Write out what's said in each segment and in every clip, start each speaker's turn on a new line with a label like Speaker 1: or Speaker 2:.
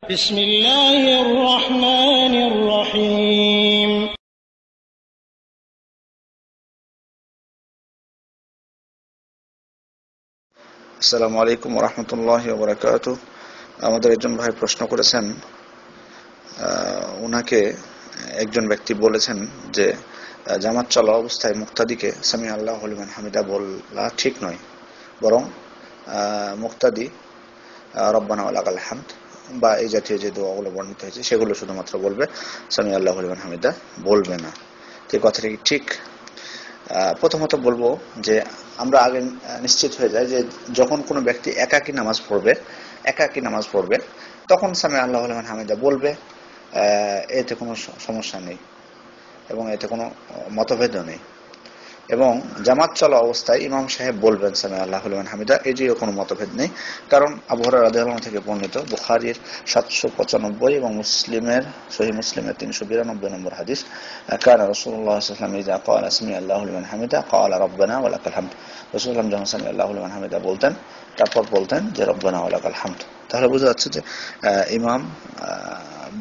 Speaker 1: بسم الله الرحمن الرحيم
Speaker 2: আসসালামু আলাইকুম ওয়া রাহমাতুল্লাহি ওয়া বারাকাতুহু। আমাদের একজন ভাই প্রশ্ন করেছেন, উনাকে একজন ব্যক্তি বলেছেন যে জামাত চলা অবস্থায় মুক্তাদিকে সামি আল্লাহু লিমান হামিদা বলা ঠিক নয়, বরং মুক্তাদি রব্বানা ওয়া লাকাল হামদ বা এই জাতীয় যে দোয়াগুলো বর্ণিত হয়েছে সেগুলো শুধুমাত্র বলবে, সামি আল্লাহু লিমান হামিদা বলবে না। তো এই কথাটা কি ঠিক? প্রথমত বলবো যে আমরা আগে নিশ্চিত হয়ে যাই যে যখন কোনো ব্যক্তি একাকী নামাজ পড়বে তখন সামি আল্লাহু লিমান হামিদা বলবে, এতে কোনো সমস্যা নেই এবং এতে কোনো মতভেদও নেই। এবং জামাত চলা অবস্থায় ইমাম সাহেব বলবেন সামি আল্লাহু লিমান হামিদা, এটিও কোনো মতভেদ নেই। কারণ আবু হুরায়রা রাদিয়াল্লাহু আনহু থেকে বর্ণিত বুখারীর 795 এবং মুসলিমের সহিহ মুসলিমের 392 নম্বর হাদিস, কানা রাসূলুল্লাহ সাল্লাল্লাহু আলাইহি ওয়াসাল্লাম ইযা ক্বালা সামি আল্লাহু লিমান হামিদা ক্বালা রব্বানা ওয়া লাকাল হামদ। রাসূলুল্লাহ যখন সামি আল্লাহু লিমান হামিদা বলতেন তারপর বলতেন যে রব্বানা ওয়া লাকাল হামদ। তাহলে বোঝা যাচ্ছে যে ইমাম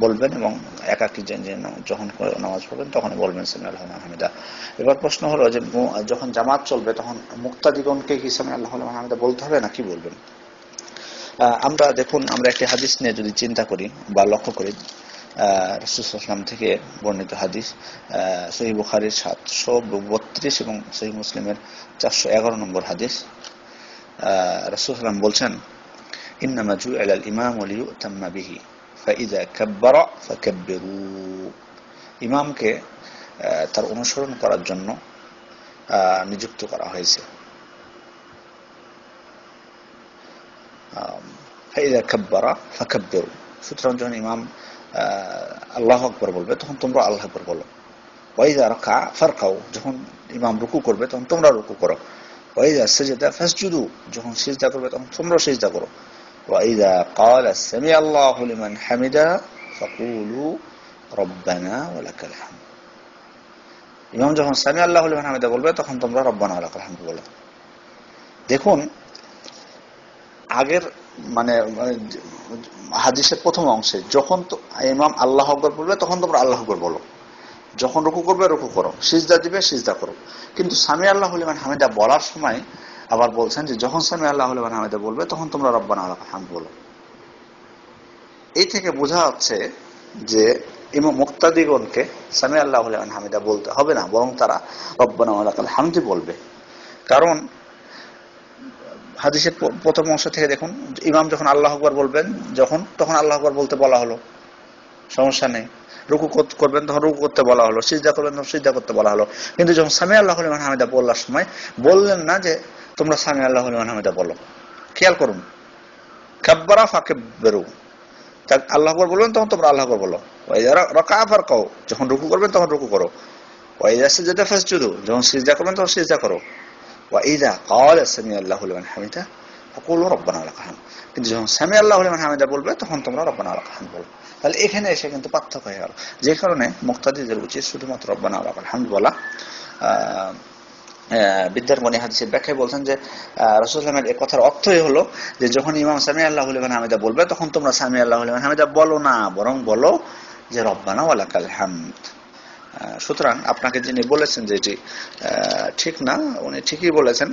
Speaker 2: বলবেন এবং একাকী যখন নামাজ পড়বেন তখন বলবেন সামি আল্লাহু লিমান হামিদা। এবার প্রশ্ন হলো যে যখন জামাত চলবে তখন মুক্তাদিগণকে কি সামি আল্লাহু লিমান হামিদা বলতে হবে না কি বলবেন? আমরা দেখুন, আমরা একটি হাদিস নিয়ে যদি চিন্তা করি বা লক্ষ্য করি, রাসূল সাল্লাল্লাহু আলাইহি ওয়াসাল্লাম থেকে বর্ণিত হাদিস, সহিহ বুখারীর 732 এবং সহিহ মুসলিমের 411 নম্বর হাদিস। রাসূল সাল্লাল্লাহু আলাইহি ওয়াসাল্লাম বলছেন, ইন্নামা জুইলাল ইমামু লিয়ুতাম্মা বিহি ফাইযা কাব্বারা ফাকাব্বিরু। ইমামকে তার অনুসরণ করার জন্য নিযুক্ত করা হয়েছে। ফাইযা কাব্বারা ফাকাব্বিরু, সুতরাং যখন ইমাম আল্লাহু আকবার বলবে তখন তোমরা আল্লাহু আকবার বলো। ওয়াইযা রাকা ফারকাউ, যখন ইমাম রুকু করবে তখন তোমরা রুকু করো। ওয়াইযা সাজাদা ফাসজুদু, যখন সিজদা করবে তখন তোমরা সিজদা করো। ওয়াইযা ক্বালা সামি আল্লাহু লিমান হামিদা ফাকুলু রব্বানা ওয়া লাকাল হামদ। ইমাম যখন সামি আল্লাহু লিমান হামিদা বলবে তখন তোমরা রব্বানা ওয়া লাকাল হামদ বলো। দেখুন, আগের মানে হাদিসের প্রথম অংশে যখন তো ইমাম আল্লাহু আকবার বলবে তখন তোমরা আল্লাহু আকবার বলো, যখন রুকু করবে রুকু করো, সিজদা দিবে সিজদা করো। কিন্তু সামি আল্লাহু লিমান হামিদা বলার সময় আবার বলছেন যে যখন সামি আল্লাহু লিমান হামিদা বলবে তখন তোমরা রব্বানা ওয়া লাকাল হামদ বলো। এই থেকে বোঝা যাচ্ছে যে ইমাম মুক্তাদিগণকে সামি আল্লাহু লিমান হামিদা বলতে হবে না, বরং তারা রব্বানা ওয়া লাকাল হামদ বলবে। কারণ হাদিসের প্রথম অংশ থেকে দেখুন, ইমাম যখন আল্লাহু আকবার বলবেন তখন আল্লাহু আকবার বলতে বলা হলো, সমস্যা নেই। রুকু করবেন তখন রুকু করতে বলা হলো, সিজদা করবেন তখন সিজদা করতে বলা হলো। কিন্তু যখন সামি আল্লাহু লিমান হামিদা বলার সময় বললেন না যে তোমরা সামি আল্লাহু লিমান হামিদা বলো। খেয়াল করুন, কাব্বারা ফাকাব্বিরু, আল্লাহু আকবার বলবেন তখন তোমরা আল্লাহু আকবার বলো। ওয়াইযা রাকা ফারকাউ, যখন রুকু করবেন তখন রুকু করো। ওয়াইযা সাজাদা ফাসজুদু, যখন সিজদা করবেন তখন সিজদা করো। ওয়াইযা ক্বালা সামি আল্লাহু লিমান হামিদা ফাকুলু রব্বানা ওয়া লাকাল হামদ, কিন্তু যখন সামি আল্লাহু লিমান হামিদা বলবে তখন তোমরা রব্বানা ওয়া লাকাল হামদ বলো। তাহলে এখানে এসে কিন্তু পার্থক্য হয়ে গেল, যে কারণে মুক্তাদিদের উচিত শুধুমাত্র রব্বানা ওয়া লাকাল হামদ বলা। বিদ্যারমণি হাদিসের ব্যাখ্যায় বলছেন যে রাসূলুল্লাহ সাল্লাল্লাহু আলাইহি ওয়াসাল্লামের এই কথার অর্থই হলো যে যখন ইমাম সামি আল্লাহু লিমান হামিদা বলবে তখন তোমরা সামি আল্লাহু লিমান হামিদা বলো না, বরং বলো যে রব্বানা ওয়া লাকাল হামদ। সুতরাং আপনাকে যিনি বলেছেন যে এটি ঠিক না, উনি ঠিকই বলেছেন,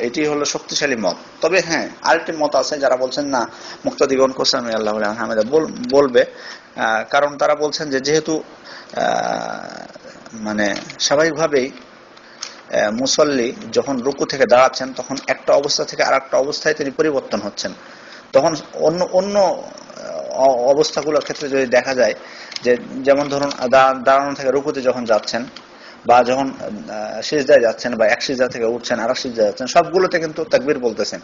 Speaker 2: এটি হলো শক্তিশালী মত। তবে হ্যাঁ, আরেকটি মত আছে যারা বলছেন না, মুক্তাদিগণকে সামি আল্লাহু লিমান হামিদা বলবে। কারণ তারা বলছেন যে যেহেতু মানে স্বাভাবিকভাবেই মুসল্লি যখন রুকু থেকে দাঁড়াচ্ছেন তখন একটা অবস্থা থেকে আর একটা অবস্থায় তিনি পরিবর্তন হচ্ছেন, তখন অন্য অবস্থাগুলোর ক্ষেত্রে যদি দেখা যায় যে যেমন ধরুন দাঁড়ানো থেকে রুকুতে যখন যাচ্ছেন বা যখন সিজদায় যাচ্ছেন বা এক সিজদা থেকে উঠছেন আর এক সিজদায় যাচ্ছেন, সবগুলোতে কিন্তু তাকবীর বলতেছেন,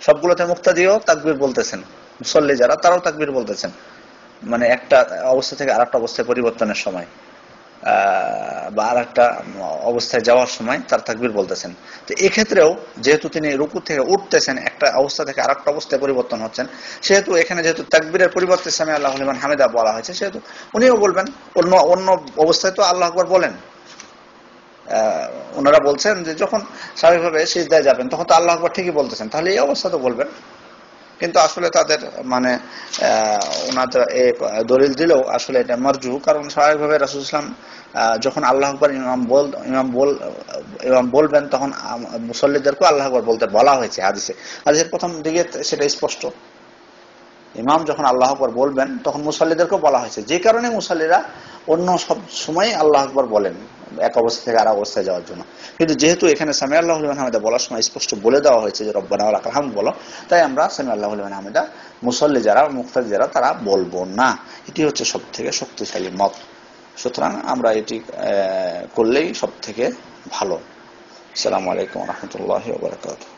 Speaker 2: সবগুলোতে মুক্তাদিও তাকবীর বলতেছেন, মুসল্লি যারা তারাও তাকবীর বলতেছেন, মানে একটা অবস্থা থেকে আর একটা অবস্থায় পরিবর্তনের সময় বা আর একটা অবস্থায় যাওয়ার সময় তার তাকবীর বলতেছেন। তো এক্ষেত্রেও যেহেতু তিনি রুকু থেকে উঠতেছেন, একটা অবস্থা থেকে আর একটা অবস্থায় পরিবর্তন হচ্ছেন, সেহেতু এখানে যেহেতু তাকবীরের পরিবর্তে সামি আল্লাহু লিমান হামিদা বলা হয়েছে, সেহেতু উনিও বলবেন। অন্য অবস্থায় তো আল্লাহু আকবার বলেন, ওনারা বলছেন যে যখন স্বাভাবিকভাবে সিজদায় যাবেন তখন তো আল্লাহু আকবার ঠিকই বলতেছেন, তাহলে এই অবস্থা তো বলবেন। কিন্তু আসলে তাদের মানে ওনাদের এই দলিল দিলেও আসলে এটা মারজু, কারণ স্বাভাবিকভাবে রাসূল ইসলাম যখন আল্লাহু আকবার ইমাম বলবেন তখন মুসল্লিদেরকে আল্লাহু আকবার বলতে বলা হয়েছে হাদিসের প্রথম দিকে সেটা স্পষ্ট। ইমাম যখন আল্লাহু আকবার বলবেন তখন মুসল্লিদেরকে বলা হয়েছে, যে কারণে মুসল্লিরা অন্য সব সময় আল্লাহু আকবার বলেন এক অবস্থা থেকে আর অবস্থায় যাওয়ার জন্য। কিন্তু যেহেতু এখানে সামি আল্লাহু লিমান হামিদা বলার সময় স্পষ্ট বলে দেওয়া হয়েছে যে রব্বানা ওয়া লাকাল হামদ বলো, তাই আমরা সামি আল্লাহু লিমান হামিদা মুসল্লি যারা মুক্তাদি যারা তারা বলবো না। এটি হচ্ছে সব থেকে শক্তিশালী মত। সুতরাং আমরা এটি করলেই সব থেকে ভালো। আসসালামু আলাইকুম ওয়া রাহমাতুল্লাহি ওয়া বারাকাতুহু।